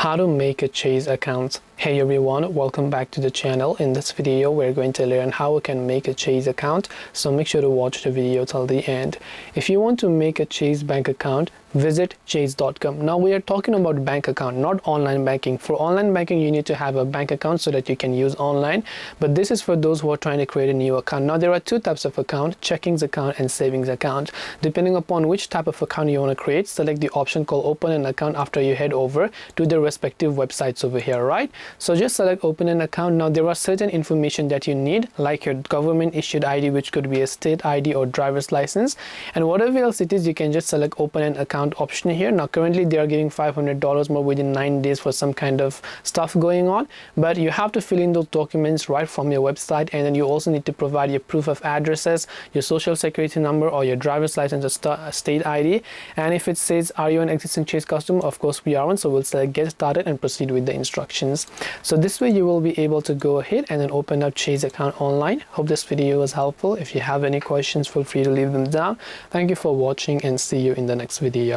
How to make a Chase account. Hey everyone, welcome back to the channel. In this video we're going to learn how we can make a Chase account, so make sure to watch the video till the end. If you want to make a Chase bank account, visit chase.com. Now we are talking about bank account, not online banking. For online banking you need to have a bank account so that you can use online, but this is for those who are trying to create a new account. Now there are two types of account: checkings account and savings account. Depending upon which type of account you want to create, select the option called open an account after you head over to the respective websites over here, right? So just select open an account. Now there are certain information that you need, like your government issued ID, which could be a state ID or driver's license, and whatever else it is, you can just select open an account option here. Now currently they are giving $500 more within 9 days for some kind of stuff going on, but you have to fill in those documents right from your website, and then you also need to provide your proof of addresses, your social security number or your driver's license or state ID. And if it says are you an existing Chase customer, of course we are one, so we'll select get started and proceed with the instructions. So this way you will be able to go ahead and then open up Chase account online. Hope this video was helpful. If you have any questions, feel free to leave them down. Thank you for watching and see you in the next video.